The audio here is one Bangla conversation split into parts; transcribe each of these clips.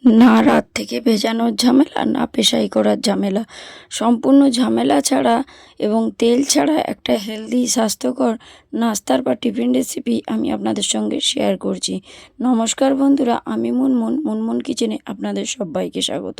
না রাত থেকে ভেজানোর ঝামেলা, না পেশাই করার ঝামেলা। সম্পূর্ণ ঝামেলা ছাড়া এবং তেল ছাড়া একটা হেলদি স্বাস্থ্যকর নাস্তার বা টিফিন রেসিপি আমি আপনাদের সঙ্গে শেয়ার করছি। নমস্কার বন্ধুরা, আমি মুনমুন কিচেনে আপনাদের সবাইকে স্বাগত।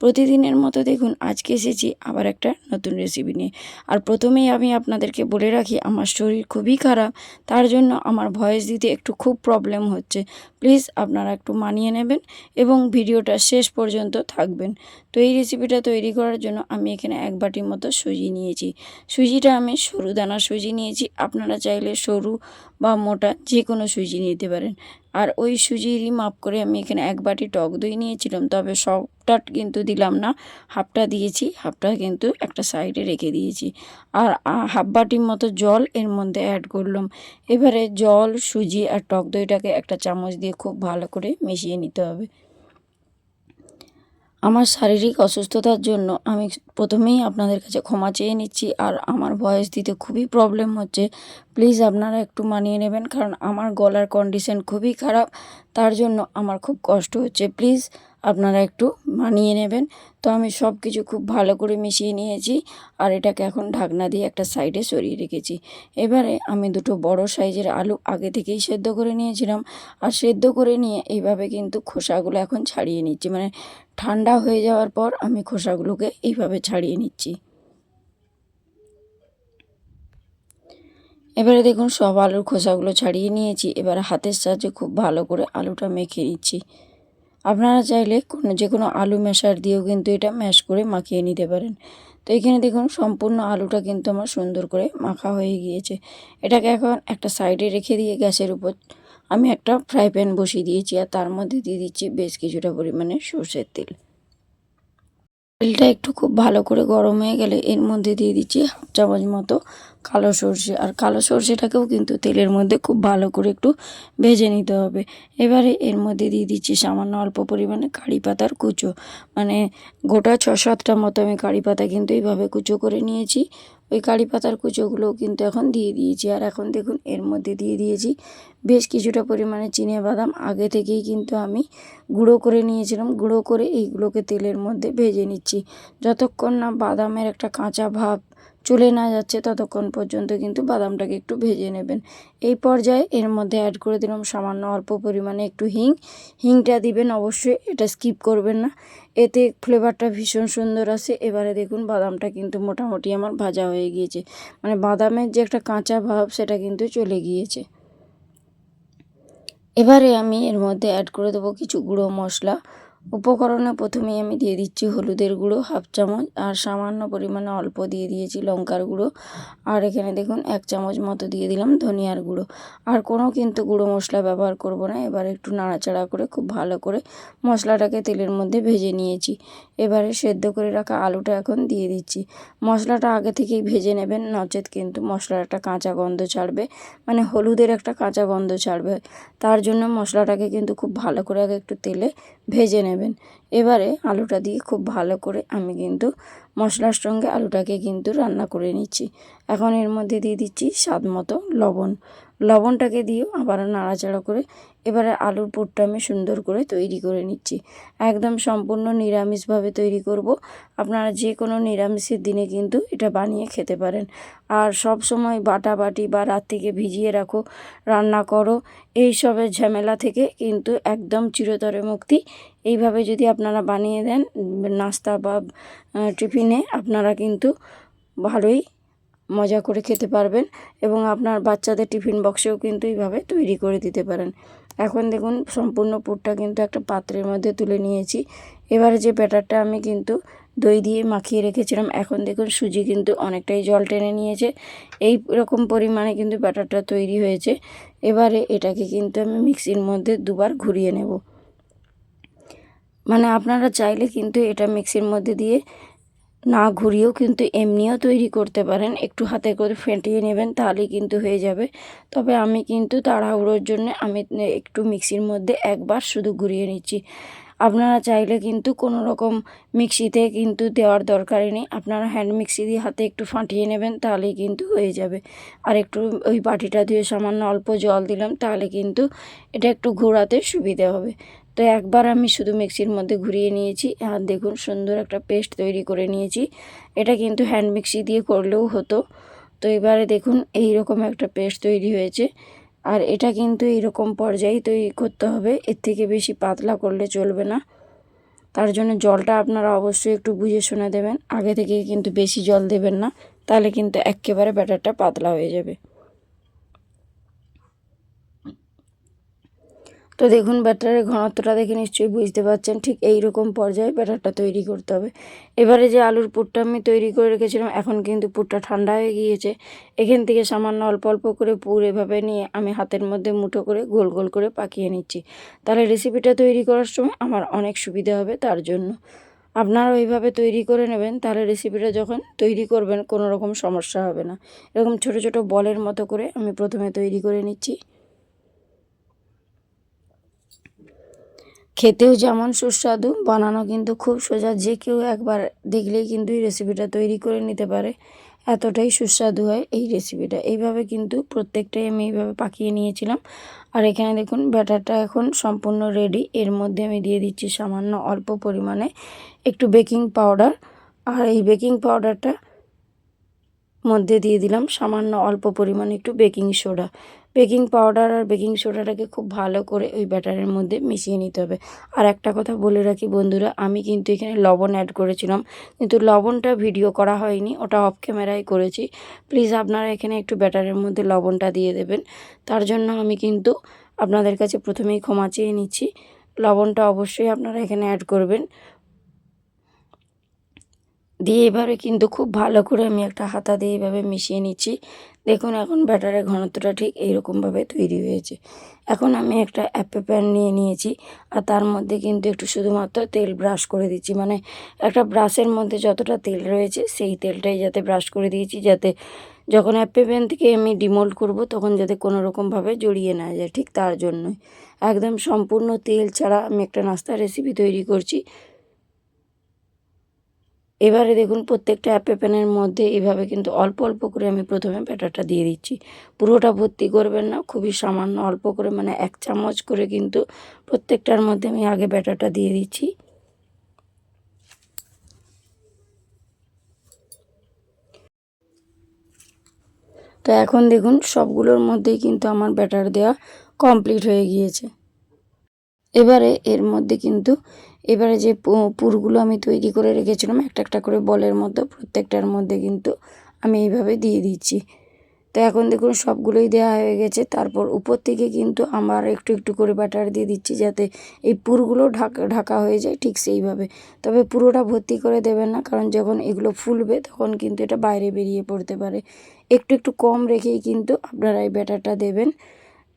প্রতিদিনের মতো দেখুন আজকে এসেছি আবার একটা নতুন রেসিপি নিয়ে। আর প্রথমেই আমি আপনাদেরকে বলে রাখি, আমার শরীর খুবই খারাপ, তার জন্য আমার ভয়েস দিতে একটু খুব প্রবলেম হচ্ছে। প্লিজ আপনারা একটু মানিয়ে নেবেন এবং ভিডিওটা শেষ পর্যন্ত থাকবেন। তো এই রেসিপিটা তৈরি করার জন্য আমি এখানে 1 বাটির মতো সুজি নিয়েছি। সুজিটা আমি সরু দানা সুজি নিয়েছি, আপনারা চাইলে সরু বা মোটা যে কোনো সুজি নিতে পারেন। আর ওই সুজিরই মাপ করে আমি এখানে 1 বাটি টক দই নিয়েছিলাম, তবে সবটা কিন্তু দিলাম না, হাফটা দিয়েছি, হাফটা কিন্তু একটা সাইডে রেখে দিয়েছি। আর হাফ বাটির মতো জল এর মধ্যে অ্যাড করলাম। এবারে জল, সুজি আর টক দইটাকে একটা চামচ দিয়ে খুব ভালো করে মিশিয়ে নিতে হবে। আমার শারীরিক অসুস্থতার জন্য আমি প্রথমেই আপনাদের কাছে ক্ষমা চেয়ে নিচ্ছি, আর আমার ভয়েস দিতে খুবই প্রবলেম হচ্ছে। প্লিজ আপনারা একটু মানিয়ে নেবেন, কারণ আমার গলার কন্ডিশন খুবই খারাপ, তার জন্য আমার খুব কষ্ট হচ্ছে। প্লিজ আপনারা একটু মানিয়ে নেবেন। তো আমি সব কিছু খুব ভালো করে মিশিয়ে নিয়েছি, আর এটাকে এখন ঢাকনা দিয়ে একটা সাইডে সরিয়ে রেখেছি। এবারে আমি দুটো বড় সাইজের আলু আগে থেকেই সেদ্ধ করে নিয়েছিলাম, আর সেদ্ধ করে নিয়ে এইভাবে কিন্তু খোসাগুলো এখন ছাড়িয়ে নিচ্ছি। মানে ঠান্ডা হয়ে যাওয়ার পর আমি খোসাগুলোকে এইভাবে ছাড়িয়ে নিচ্ছি। এবারে দেখুন সব আলুর খোসাগুলো ছাড়িয়ে নিয়েছি। এবারে হাতের সাহায্যে খুব ভালো করে আলুটা মেখে নিচ্ছি। আপনারা চাইলে যে কোনো আলু ম্যাশার দিয়েও কিন্তু এটা ম্যাশ করে মাখিয়ে নিতে পারেন। তো এখানে দেখুন সম্পূর্ণ আলুটা কিন্তু আমার সুন্দর করে মাখা হয়ে গিয়েছে। এটাকে এখন একটা সাইডে রেখে দিয়ে গ্যাসের উপর আমি একটা ফ্রাই প্যান বসিয়ে দিয়েছি, আর তার মধ্যে দিয়ে দিচ্ছি বেশ কিছুটা পরিমাণে সর্ষের তেল। তেলটা একটু খুব ভালো করে গরম হয়ে গেলে এর মধ্যে দিয়ে দিচ্ছি হাফ চামচ মতো কালো সর্ষে, আর কালো সর্ষেটাকেও কিন্তু তেলের মধ্যে খুব ভালো করে একটু ভেজে নিতে হবে। এবারে এর মধ্যে দিয়ে দিচ্ছি সামান্য অল্প পরিমাণে কারি পাতার কুচো, মানে গোটা 6-7টা মতো আমি কারি পাতা কিন্তু এইভাবে কুচো করে নিয়েছি। ওই কারি পাতার কুচোগুলোও কিন্তু এখন দিয়ে দিয়েছি। আর এখন দেখুন এর মধ্যে দিয়ে দিয়েছি বেশ কিছুটা পরিমাণে চিনেবাদাম, আগে থেকেই কিন্তু আমি গুঁড়ো করে নিয়েছিলাম। গুঁড়ো করে এইগুলোকে তেলের মধ্যে ভেজে নিচ্ছি। যতক্ষণ না বাদামের একটা কাঁচা ভাব চলে না যাচ্ছে ততক্ষণ পর্যন্ত কিন্তু বাদামটাকে একটু ভেজে নেবেন। এই পর্যায়ে এর মধ্যে অ্যাড করে দিলাম সামান্য অল্প পরিমাণে একটু হিংটা দিবেন অবশ্যই, এটা স্কিপ করবেন না, এতে ফ্লেভারটা ভীষণ সুন্দর আসে। এবারে দেখুন বাদামটা কিন্তু মোটামুটি আমার ভাজা হয়ে গিয়েছে, মানে বাদামের যে একটা কাঁচা ভাব সেটা কিন্তু চলে গিয়েছে। এবারে আমি এর মধ্যে অ্যাড করে দেবো কিছু গুঁড়ো মশলা। উপকরণে প্রথমেই আমি দিয়ে দিচ্ছি হলুদের গুঁড়ো হাফ চামচ, আর সামান্য পরিমাণে অল্প দিয়ে দিয়েছি লঙ্কার গুঁড়ো, আর এখানে দেখুন 1 চামচ মতো দিয়ে দিলাম ধনিয়ার গুঁড়ো। আর কোনো কিন্তু গুঁড়ো মশলা ব্যবহার করব না। এবার একটু নাড়াচাড়া করে খুব ভালো করে মশলাটাকে তেলের মধ্যে ভেজে নিয়েছি। এবারে সেদ্ধ করে রাখা আলুটা এখন দিয়ে দিচ্ছি। মশলাটা আগে থেকেই ভেজে নেবেন, নচেত কিন্তু মশলার একটা কাঁচা গন্ধ ছাড়বে, মানে হলুদের একটা কাঁচা গন্ধ ছাড়বে। তার জন্য মশলাটাকে কিন্তু খুব ভালো করে আগে একটু তেলে ভেজে নেবেন। এবারে আলুটা দিয়ে খুব ভালো করে আমি কিন্তু মশলার সঙ্গে আলুটাকে কিন্তু রান্না করে নিচ্ছি। এখন এর মধ্যে দিয়ে দিচ্ছি স্বাদ মতো লবণ। লবণটাকে দিয়েও আবার নাড়াচাড়া করে এবারে আলুর পুরটা আমি সুন্দর করে তৈরি করে নিচ্ছি। একদম সম্পূর্ণ নিরামিষভাবে তৈরি করব। আপনারা যে কোনো নিরামিষের দিনে কিন্তু এটা বানিয়ে খেতে পারেন। আর সব সময় বাটাবাটি বা রাত থেকে ভিজিয়ে রাখো, রান্না করো, এইসবের ঝামেলা থেকে কিন্তু একদম চিরতরে মুক্তি। এইভাবে যদি আপনারা বানিয়ে দেন নাস্তা বা টিফিনে, আপনারা কিন্তু ভালোই মজা করে খেতে পারবেন, এবং আপনার বাচ্চাদের টিফিন বক্সেও কিন্তু এইভাবে তৈরি করে দিতে পারেন। এখন দেখুন সম্পূর্ণ পুরটা কিন্তু একটা পাত্রের মধ্যে তুলে নিয়েছি। এবারে যে ব্যাটারটা আমি কিন্তু দই দিয়ে মাখিয়ে রেখেছিলাম, এখন দেখুন সুজি কিন্তু অনেকটাই জল টেনে নিয়েছে। এই রকম পরিমাণে কিন্তু ব্যাটারটা তৈরি হয়েছে। এবারে এটাকে কিন্তু আমি মিক্সির মধ্যে দুবার ঘুরিয়ে নেব। মানে আপনারা চাইলে কিন্তু এটা মিক্সির মধ্যে দিয়ে না ঘুরিয়েও কিন্তু এমনিও তৈরি করতে পারেন, একটু হাতে করে ফেটিয়ে নেবেন তাহলেই কিন্তু হয়ে যাবে। তবে আমি কিন্তু তাড়াহুড়োর জন্য আমি একটু মিক্সির মধ্যে একবার শুধু ঘুরিয়ে নিচ্ছি। আপনারা চাইলে কিন্তু কোনো রকম মিক্সিতে কিন্তু দেওয়ার দরকারই নেই, আপনারা হ্যান্ড মিক্সি দিয়ে হাতে একটু ফাটিয়ে নেবেন তাহলেই কিন্তু হয়ে যাবে। আর একটু ওই বাটিটা দিয়ে সামান্য অল্প জল দিলাম, তাহলে কিন্তু এটা একটু ঘোরাতে সুবিধে হবে। তো একবার আমি শুধু মিক্সির মধ্যে ঘুরিয়ে নিয়েছি আর দেখুন সুন্দর একটা পেস্ট তৈরি করে নিয়েছি। এটা কিন্তু হ্যান্ড মিক্সি দিয়ে করলেও হতো। তো এবারে দেখুন এই রকম একটা পেস্ট তৈরি হয়েছে। আর এটা কিন্তু এইরকম পর্যায়ে তৈরি করতে হবে, এর থেকে বেশি পাতলা করলে চলবে না। তার জন্য জলটা আপনারা অবশ্যই একটু বুঝে শুনে দেবেন, আগে থেকে কিন্তু বেশি জল দেবেন না, তাহলে কিন্তু একেবারে ব্যাটারটা পাতলা হয়ে যাবে। তো দেখুন ব্যাটারের ঘনত্বটা দেখে নিশ্চয়ই বুঝতে পারছেন, ঠিক এই রকম পর্যায়ে ব্যাটারটা তৈরি করতে হবে। এবারে যে আলুর পুরটা আমি তৈরি করে রেখেছিলাম, এখন কিন্তু পুরটা ঠান্ডা হয়ে গিয়েছে। এখান থেকে সামান্য অল্প অল্প করে পুর এভাবে নিয়ে আমি হাতের মধ্যে মুঠো করে গোল গোল করে পাকিয়ে নিচ্ছি। তাহলে রেসিপিটা তৈরি করার সময় আমার অনেক সুবিধা হবে। তার জন্য আপনারা ওইভাবে তৈরি করে নেবেন, তাহলে রেসিপিটা যখন তৈরি করবেন কোনো রকম সমস্যা হবে না। এরকম ছোট ছোট বলের মতো করে আমি প্রথমে তৈরি করে নিচ্ছি। খেতেও যেমন সুস্বাদু, বানানো কিন্তু খুব সোজা, যে কেউ একবার দেখলেই কিন্তু এই রেসিপিটা তৈরি করে নিতে পারে, এতটাই সুস্বাদু হয় এই রেসিপিটা। এইভাবে কিন্তু প্রত্যেকটাই আমি এইভাবে পাকিয়ে নিয়েছিলাম। আর এখানে দেখুন ব্যাটারটা এখন সম্পূর্ণ রেডি। এর মধ্যে আমি দিয়ে দিচ্ছি সামান্য অল্প পরিমাণে একটু বেকিং পাউডার, আর এই বেকিং পাউডারটা মধ্যে দিয়ে দিলাম সামান্য অল্প পরিমাণে একটু বেকিং সোডা। বেকিং পাউডার আর বেকিং সোডাটাকে খুব ভালো করে ওই ব্যাটারের মধ্যে মিশিয়ে নিতে হবে। আর একটা কথা বলে রাখি বন্ধুরা, আমি কিন্তু এখানে লবণ অ্যাড করেছিলাম, কিন্তু লবণটা ভিডিও করা হয়নি, ওটা অফ ক্যামেরায় করেছি। প্লিজ আপনারা এখানে একটু ব্যাটারের মধ্যে লবণটা দিয়ে দেবেন। তার জন্য আমি কিন্তু আপনাদের কাছে প্রথমেই ক্ষমা চেয়ে নিচ্ছি। লবণটা অবশ্যই আপনারা এখানে অ্যাড করবেন। দিয়ে এবারে কিন্তু খুব ভালো করে আমি একটা হাতা দিয়ে এভাবে মিশিয়ে নিচ্ছি। দেখুন এখন ব্যাটারের ঘনত্বটা ঠিক এইরকমভাবে তৈরি হয়েছে। এখন আমি একটা অ্যাপে প্যান নিয়ে নিয়েছি, আর তার মধ্যে কিন্তু একটু শুধুমাত্র তেল ব্রাশ করে দিচ্ছি, মানে একটা ব্রাশের মধ্যে যতটা তেল রয়েছে সেই তেলটাই যাতে ব্রাশ করে দিয়েছি, যাতে যখন অ্যাপে প্যান থেকে আমি ডিমোল্ড করব তখন যাতে কোনো রকমভাবে জড়িয়ে না যায়, ঠিক তার জন্যই। একদম সম্পূর্ণ তেল ছাড়া আমি একটা নাস্তার রেসিপি তৈরি করছি। এবারে দেখুন প্রত্যেকটা অ্যাপে প্যানের মধ্যে এভাবে কিন্তু অল্প অল্প করে আমি প্রথমে ব্যাটারটা দিয়ে দিচ্ছি। পুরোটা ভর্তি করবেন না, খুবই সামান্য অল্প করে, মানে 1 চামচ করে কিন্তু প্রত্যেকটার মধ্যে আমি আগে ব্যাটারটা দিয়ে দিচ্ছি। তো এখন দেখুন সবগুলোর মধ্যেই কিন্তু আমার ব্যাটার দেওয়া কমপ্লিট হয়ে গিয়েছে। এবারে এর মধ্যে কিন্তু এবারে যে পুরগুলো আমি তৈরি করে রেখেছিলাম একটা একটা করে বলের মতো, প্রত্যেকটার মধ্যে কিন্তু আমি এইভাবে দিয়ে দিচ্ছি। তো এখন দেখুন সবগুলোই দেওয়া হয়ে গেছে। তারপর উপর থেকে কিন্তু আমার একটু একটু করে ব্যাটার দিয়ে দিচ্ছি, যাতে এই পুরগুলো ঢাকা হয়ে যায় ঠিক সেইভাবে। তবে পুরোটা ভর্তি করে দেবেন না, কারণ যখন এগুলো ফুলবে তখন কিন্তু এটা বাইরে বেরিয়ে পড়তে পারে। একটু একটু কম রেখেই কিন্তু আপনারা এই ব্যাটারটা দেবেন।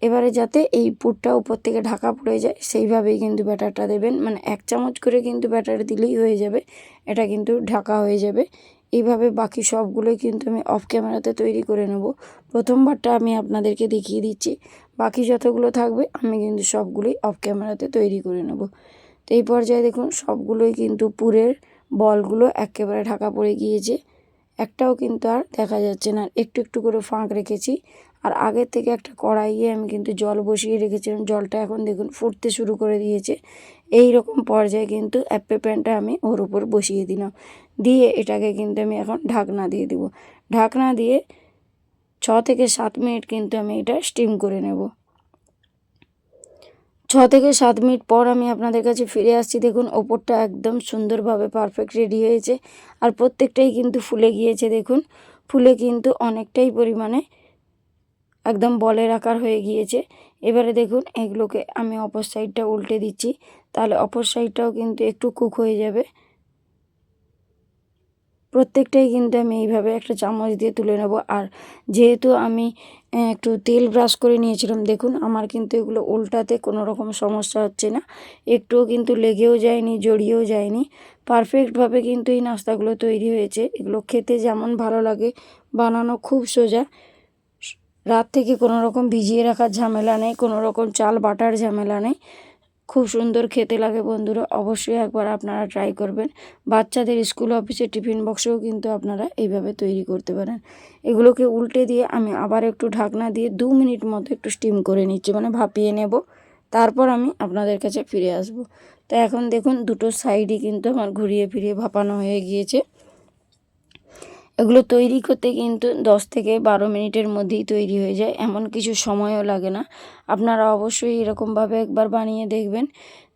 এবারে যাতে এই পুরটা উপর থেকে ঢাকা পড়ে যায় সেইভাবেই কিন্তু ব্যাটারটা দেবেন, মানে 1 চামচ করে কিন্তু ব্যাটার দিলেই হয়ে যাবে, এটা কিন্তু ঢাকা হয়ে যাবে। এইভাবে বাকি সবগুলোই কিন্তু আমি অফ ক্যামেরাতে তৈরি করে নেব। প্রথমবারটা আমি আপনাদেরকে দেখিয়ে দিচ্ছি, বাকি যতগুলো থাকবে আমি কিন্তু সবগুলোই অফ ক্যামেরাতে তৈরি করে নেব। তো এই পর্যায়ে দেখুন সবগুলোই কিন্তু পুরের বলগুলো একেবারে ঢাকা পড়ে গিয়েছে, একটাও কিন্তু আর দেখা যাচ্ছে না। একটু একটু করে ফাঁক রেখেছি। আর আগের থেকে একটা কড়াইয়ে আমি কিন্তু জল বসিয়ে রেখেছিলাম, জলটা এখন দেখুন ফুটতে শুরু করে দিয়েছে। এই রকম পর্যায়ে কিন্তু অ্যাপে প্যানটা আমি ওর উপর বসিয়ে দিলাম, দিয়ে এটাকে কিন্তু আমি এখন ঢাকনা দিয়ে দেবো। ঢাকনা দিয়ে 6 থেকে 7 মিনিট কিন্তু আমি এটা স্টিম করে নেব। 6 থেকে 7 মিনিট পর আমি আপনাদের কাছে ফিরে আসছি। দেখুন ওপরটা একদম সুন্দরভাবে পারফেক্ট রেডি হয়েছে, আর প্রত্যেকটাই কিন্তু ফুলে গিয়েছে। দেখুন ফুলে কিন্তু অনেকটাই পরিমাণে একদম বলের আকার হয়ে গিয়েছে। এবারে দেখুন এগুলোকে আমি অপর সাইডটা উল্টে দিচ্ছি, তাহলে অপর সাইডটাও কিন্তু একটু কুক হয়ে যাবে। প্রত্যেকটাই কিন্তু আমি এইভাবে একটা চামচ দিয়ে তুলে নেব। আর যেহেতু আমি একটু তেল ব্রাশ করে নিয়েছিলাম, দেখুন আমার কিন্তু এগুলো উল্টাতে কোনো রকম সমস্যা হচ্ছে না, একটুও কিন্তু লেগেও যায়নি, জড়িয়েও যায়নি। পারফেক্টভাবে কিন্তু এই নাস্তাগুলো তৈরি হয়েছে। এগুলো খেতে যেমন ভালো লাগে, বানানো খুব সোজা। রাত থেকে কোনো রকম ভিজিয়ে রাখার ঝামেলা নেই, কোনো রকম চাল বাটার ঝামেলা নেই। খুব সুন্দর খেতে লাগে বন্ধুরা, অবশ্যই একবার আপনারা ট্রাই করবেন। বাচ্চাদের স্কুল অফিসে টিফিন বক্সেও কিন্তু আপনারা এইভাবে তৈরি করতে পারেন। এগুলোকে উল্টে দিয়ে আমি আবার একটু ঢাকনা দিয়ে 2 মিনিট মতো একটু স্টিম করে নিচ্ছি, মানে ভাপিয়ে নেব। তারপর আমি আপনাদের কাছে ফিরে আসব। তো এখন দেখুন দুটো সাইডই কিন্তু আমার ঘুরিয়ে ফিরিয়ে ভাপানো হয়ে গিয়েছে। এগুলো তৈরি করতে কিন্তু 10 থেকে 12 মিনিটের মধ্যেই তৈরি হয়ে যায়, এমন কিছু সময়ও লাগে না। আপনারা অবশ্যই এরকমভাবে একবার বানিয়ে দেখবেন।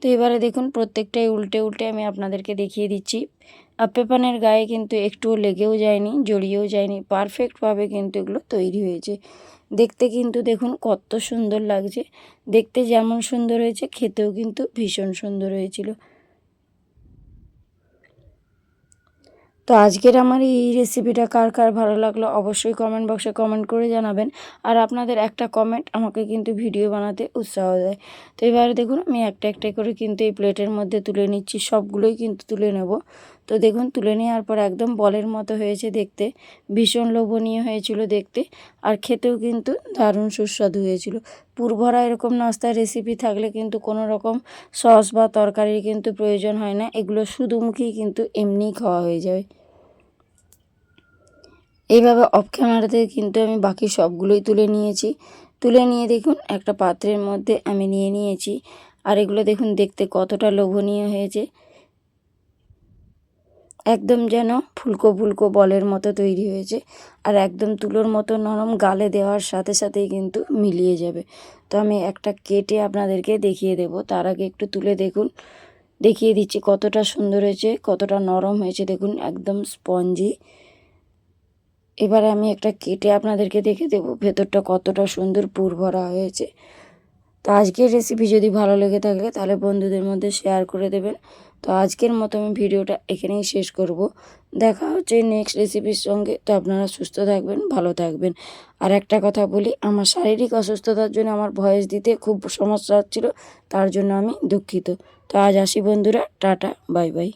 তো এবারে দেখুন প্রত্যেকটাই উল্টে উল্টে আমি আপনাদেরকে দেখিয়ে দিচ্ছি। পেঁপানের গায়ে কিন্তু একটুও লেগেও যায়নি, জড়িয়েও যায়নি, পারফেক্টভাবে কিন্তু এগুলো তৈরি হয়েছে। দেখতে কিন্তু দেখুন কত সুন্দর লাগছে। দেখতে যেমন সুন্দর হয়েছে, খেতেও কিন্তু ভীষণ সুন্দর হয়েছিল। তো আজকের আমার এই রেসিপিটা কার কার ভালো লাগলো অবশ্যই কমেন্ট বক্সে কমেন্ট করে জানাবেন। আর আপনাদের একটা কমেন্ট আমাকে কিন্তু ভিডিও বানাতে উৎসাহ দেয়। তো এবারে দেখুন আমি একটা একটা করে কিন্তু এই প্লেটের মধ্যে তুলে নিচ্ছি, সবগুলোই কিন্তু তুলে নেব। তো দেখুন তুলে নেওয়ার পর একদম বলের মতো হয়েছে দেখতে, ভীষণ লোভনীয় হয়েছিল দেখতে, আর খেতেও কিন্তু দারুণ সুস্বাদু হয়েছিল। পুরভরা এরকম নাস্তার রেসিপি থাকলে কিন্তু কোনো রকম সস বা তরকারির কিন্তু প্রয়োজন হয় না, এগুলো শুধুমুখেই কিন্তু এমনিই খাওয়া হয়ে যাবে। এইভাবে অফ ক্যামেরাতে কিন্তু আমি বাকি সবগুলোই তুলে নিয়েছি। তুলে নিয়ে দেখুন একটা পাত্রের মধ্যে আমি নিয়ে নিয়েছি। আর এগুলো দেখুন দেখতে কতটা লোভনীয় হয়েছে, একদম যেন ফুলকো ফুলকো বলের মতো তৈরি হয়েছে। আর একদম তুলোর মতো নরম, গালে দেওয়ার সাথে সাথেই কিন্তু মিলিয়ে যাবে। তো আমি একটা কেটে আপনাদেরকে দেখিয়ে দেব, তার আগে একটু তুলে দেখুন, দেখিয়ে দিচ্ছি কতটা সুন্দর হয়েছে, কতটা নরম হয়েছে দেখুন, একদম স্পঞ্জি। এবারে আমি একটা কেটে আপনাদেরকে দেখে দেবো ভেতরটা কতটা সুন্দর পুর ভরা হয়েছে। তো আজকের রেসিপি যদি ভালো লেগে থাকে তাহলে বন্ধুদের মধ্যে শেয়ার করে দেবেন। তো আজকের মতো আমি ভিডিওটা এখানেই শেষ করব। দেখা হচ্ছে নেক্সট রেসিপির সঙ্গে। তো আপনারা সুস্থ থাকবেন, ভালো থাকবেন। আর একটা কথা বলি, আমার শারীরিক অসুস্থতার জন্য আমার ভয়েস দিতে খুব সমস্যা হচ্ছিল, তার জন্য আমি দুঃখিত। তো আজ আসি বন্ধুরা, টাটা, বাই বাই।